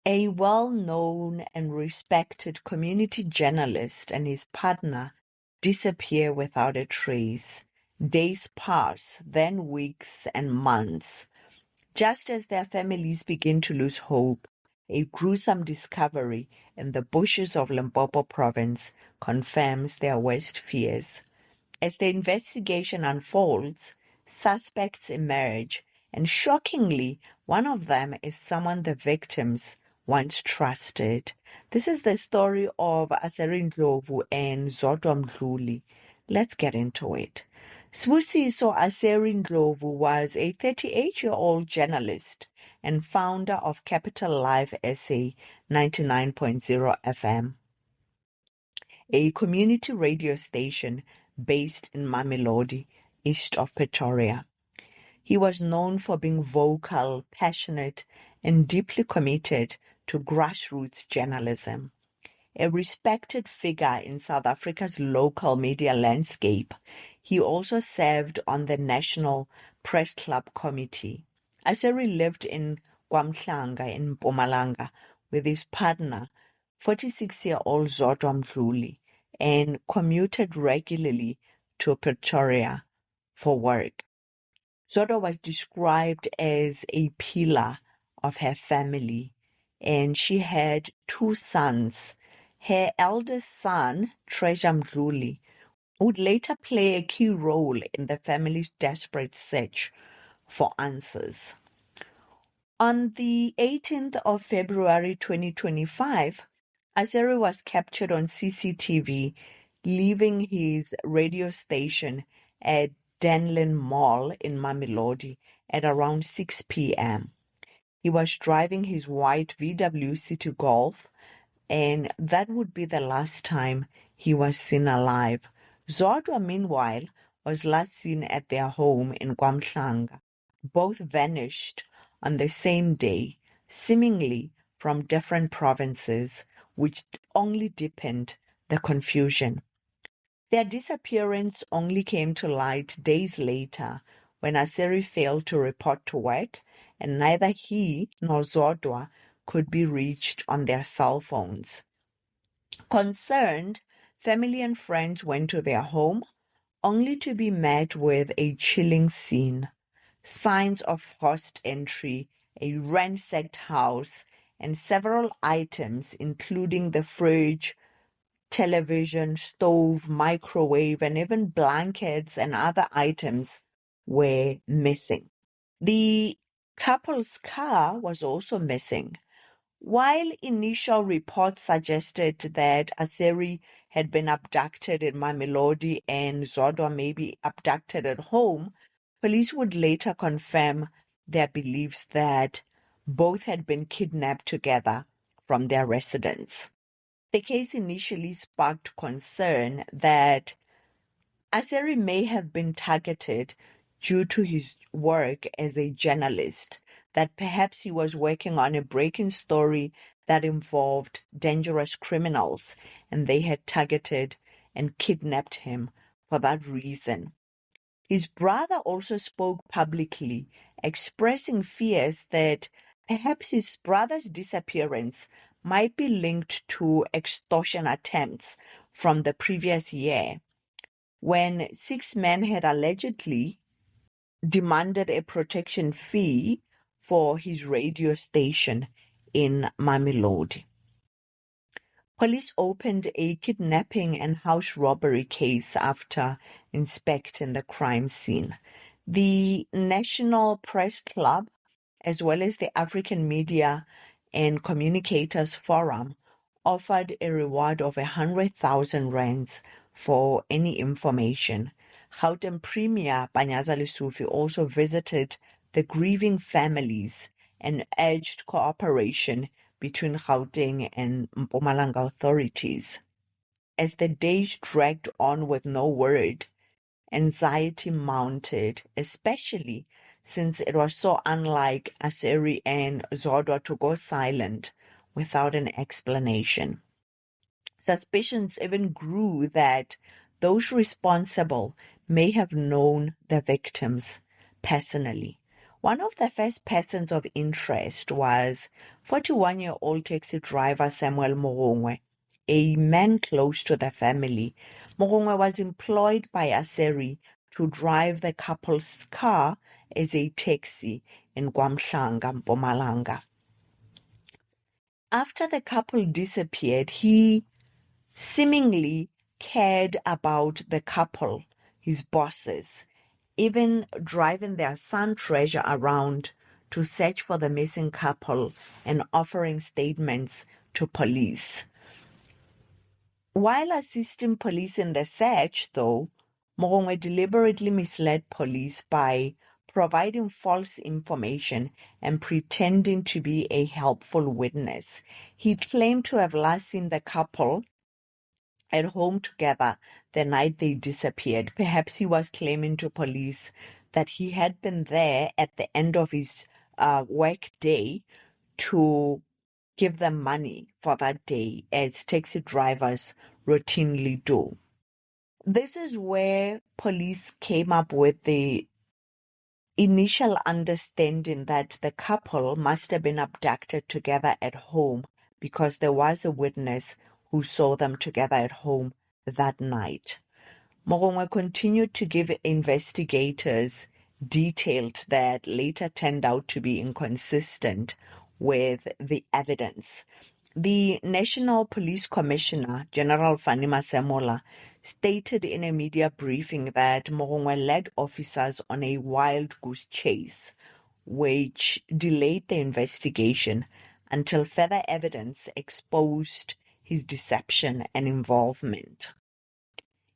A well-known and respected community journalist and his partner disappear without a trace. Days pass, then weeks and months. Just as their families begin to lose hope, a gruesome discovery in the bushes of Limpopo province confirms their worst fears. As the investigation unfolds, suspects emerge, and shockingly, one of them is someone the victims once trusted. This is the story of Aseri Ndlovu and Zodwa Mdluli. Let's get into it. Sibusiso Aseri Ndlovu was a 38-year-old journalist and founder of Capital Live SA 99.0 FM, a community radio station based in Mamelodi, east of Pretoria. He was known for being vocal, passionate, and deeply committed to grassroots journalism. A respected figure in South Africa's local media landscape, he also served on the National Press Club Committee. Aseri lived in KwaMhlanga in Mpumalanga with his partner, 46-year-old Zodwa Mdluli, and commuted regularly to Pretoria for work. Zodwa was described as a pillar of her family, and she had two sons. Her eldest son, Treasure Mdluli, would later play a key role in the family's desperate search for answers. On the 18th of February 2025, Aseri was captured on CCTV leaving his radio station at Denlin Mall in Mamelodi at around 6 p.m. He was driving his white VW City Golf, and that would be the last time he was seen alive. Zodwa, meanwhile, was last seen at their home in KwaMhlanga. Both vanished on the same day, seemingly from different provinces, which only deepened the confusion. Their disappearance only came to light days later when Aseri failed to report to work, and neither he nor Zodwa could be reached on their cell phones. Concerned, family and friends went to their home, only to be met with a chilling scene. Signs of forced entry, a ransacked house, and several items, including the fridge, television, stove, microwave, and even blankets and other items were missing. The couple's car was also missing. While initial reports suggested that Aseri had been abducted in Mamelodi and Zodwa may be abducted at home, police would later confirm their beliefs that both had been kidnapped together from their residence. The case initially sparked concern that Aseri may have been targeted due to his work as a journalist, that perhaps he was working on a breaking story that involved dangerous criminals, and they had targeted and kidnapped him for that reason. His brother also spoke publicly, expressing fears that perhaps his brother's disappearance might be linked to extortion attempts from the previous year, when 6 men had allegedly demanded a protection fee for his radio station in Mamelodi. Police opened a kidnapping and house robbery case after inspecting the crime scene. The National Press Club, as well as the African Media and Communicators Forum, offered a reward of 100,000 rands for any information. Gauteng Premier Panyaza Lesufi also visited the grieving families and urged cooperation between Gauteng and Mpumalanga authorities. As the days dragged on with no word, anxiety mounted, especially since it was so unlike Aseri and Zodwa to go silent without an explanation. Suspicions even grew that those responsible may have known the victims personally. One of the first persons of interest was 41-year-old taxi driver Samuel Morongwe, a man close to the family. Morongwe was employed by Aseri to drive the couple's car as a taxi in Kwamhlanga, Mpumalanga. After the couple disappeared, he seemingly cared about the couple, his bosses, even driving their son Treasure around to search for the missing couple and offering statements to police. While assisting police in the search, though, Morongwe deliberately misled police by providing false information and pretending to be a helpful witness. He claimed to have last seen the couple at home together the night they disappeared. Perhaps he was claiming to police that he had been there at the end of his work day to give them money for that day, as taxi drivers routinely do. This is where police came up with the initial understanding that the couple must have been abducted together at home because there was a witness who saw them together at home that night. Morongwe continued to give investigators details that later turned out to be inconsistent with the evidence. The National Police Commissioner, General Fanny Masemola, stated in a media briefing that Morongwe led officers on a wild goose chase, which delayed the investigation until further evidence exposed his deception and involvement.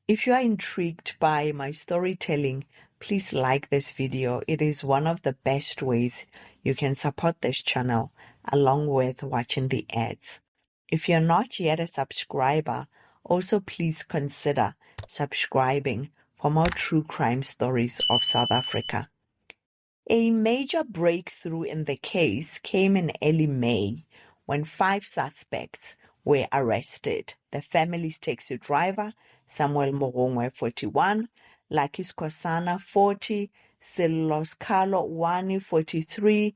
If you are intrigued by my storytelling, please like this video. It is one of the best ways you can support this channel, along with watching the ads. If you're not yet a subscriber, also please consider subscribing for more true crime stories of South Africa. A major breakthrough in the case came in early May when 5 suspects were arrested. The family's taxi driver, Samuel Morongwe, 41, Lucky Skosana, 40, Silos Carlo Wani, 43,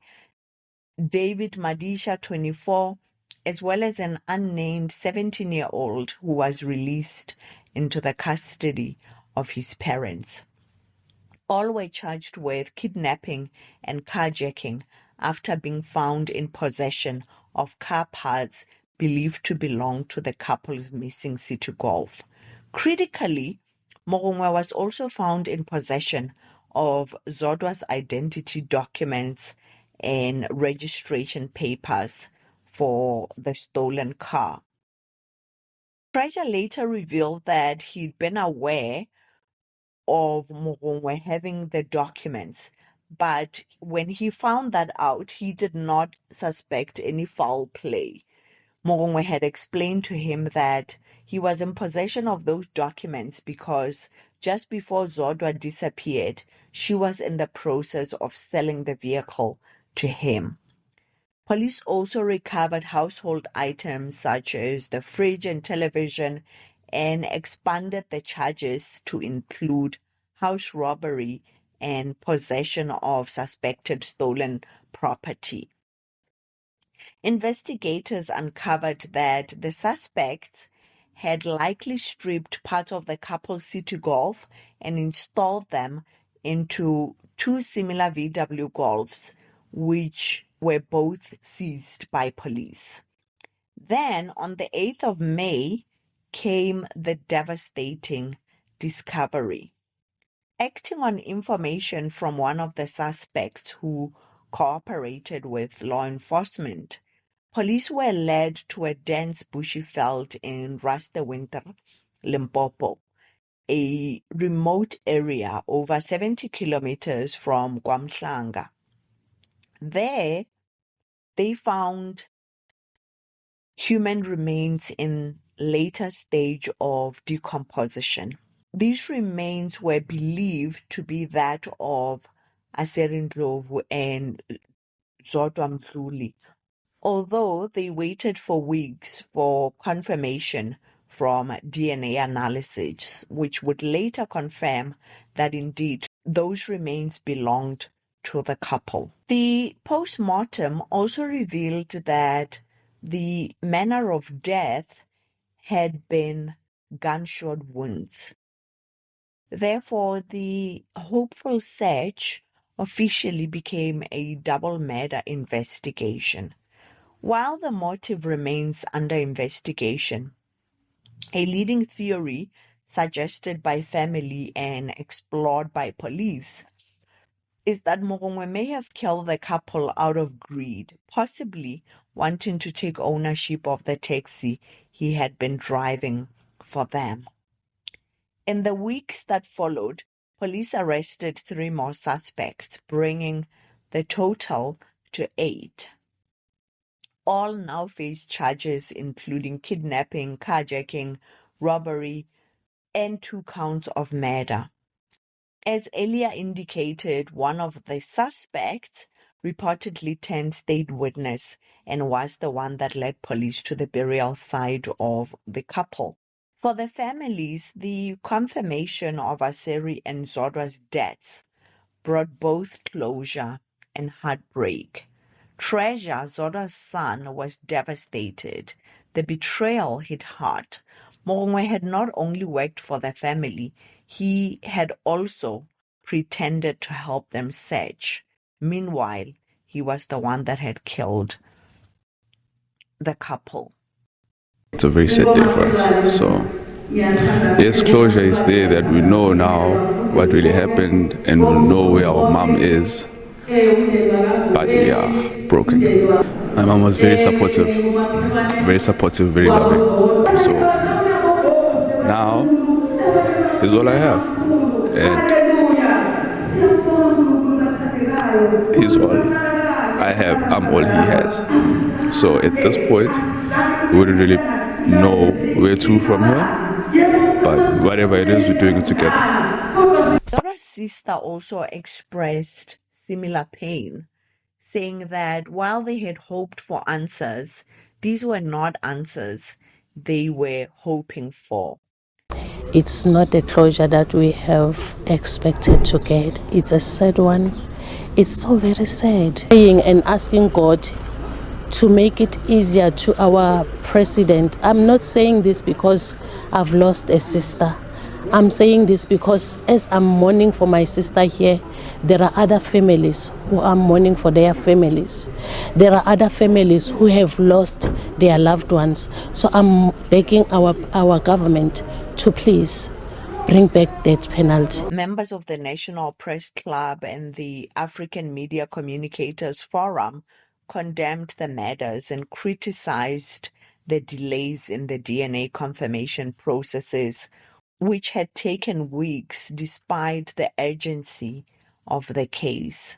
David Madisha, 24, as well as an unnamed 17-year-old who was released into the custody of his parents. All were charged with kidnapping and carjacking after being found in possession of car parts believed to belong to the couple's missing City Golf. Critically, Morongwe was also found in possession of Zodwa's identity documents and registration papers for the stolen car. Treasure later revealed that he'd been aware of Morongwe having the documents, but when he found that out, he did not suspect any foul play. Morongwe had explained to him that he was in possession of those documents because just before Zodwa disappeared, she was in the process of selling the vehicle to him. Police also recovered household items such as the fridge and television and expanded the charges to include house robbery and possession of suspected stolen property. Investigators uncovered that the suspects had likely stripped parts of the couple's City Golf and installed them into 2 similar VW Golfs, which were both seized by police. Then, on the 8th of May, came the devastating discovery. Acting on information from one of the suspects who cooperated with law enforcement, police were led to a dense bushy veld in Rustenburg, Limpopo, a remote area over 70 kilometers from Kwamhlanga. There, they found human remains in later stage of decomposition. These remains were believed to be that of Aseri Ndlovu and Zodwa Mdluli, although they waited for weeks for confirmation from DNA analysis, which would later confirm that indeed those remains belonged to the couple. The post-mortem also revealed that the manner of death had been gunshot wounds. Therefore, the hopeful search officially became a double murder investigation. While the motive remains under investigation, a leading theory suggested by family and explored by police is that Morongwe may have killed the couple out of greed, possibly wanting to take ownership of the taxi he had been driving for them. In the weeks that followed, police arrested 3 more suspects, bringing the total to 8. All now face charges including kidnapping, carjacking, robbery, and 2 counts of murder. As earlier indicated, one of the suspects reportedly turned state witness and was the one that led police to the burial site of the couple. For the families, the confirmation of Aseri and Zodwa's deaths brought both closure and heartbreak. Treasure, Zodwa's son, was devastated. The betrayal hit hard. Morongwe had not only worked for the family, he had also pretended to help them search. Meanwhile, he was the one that had killed the couple. It's a very sad day for us. So, yes, closure is there that we know now what really happened and we know where our mom is, but we are broken. My mom was very supportive, very loving. So now is all I have, and he's all I have. I'm all he has. So at this point, we wouldn't really know where to from here, but whatever it is, we're doing it together. Zodwa's sister also expressed similar pain, saying that while they had hoped for answers, these were not answers they were hoping for. It's not a closure that we have expected to get. It's a sad one. It's so very sad. Praying and asking God to make it easier to our president. I'm not saying this because I've lost a sister. I'm saying this because as I'm mourning for my sister here, there are other families who are mourning for their families. There are other families who have lost their loved ones. So I'm begging our government to please bring back death penalty. Members of the National Press Club and the African Media Communicators Forum condemned the murders and criticized the delays in the DNA confirmation processes, which had taken weeks despite the urgency of the case.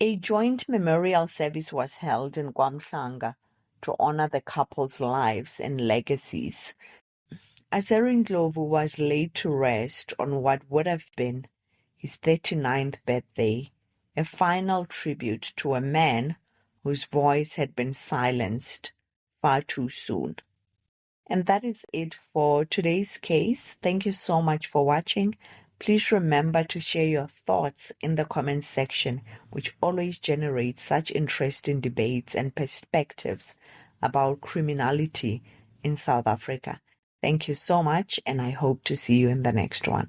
A joint memorial service was held in KwaMhlanga to honor the couple's lives and legacies. Aseri Ndlovu was laid to rest on what would have been his 39th birthday, a final tribute to a man whose voice had been silenced far too soon. And that is it for today's case. Thank you so much for watching. Please remember to share your thoughts in the comments section, which always generates such interesting debates and perspectives about criminality in South Africa. Thank you so much, and I hope to see you in the next one.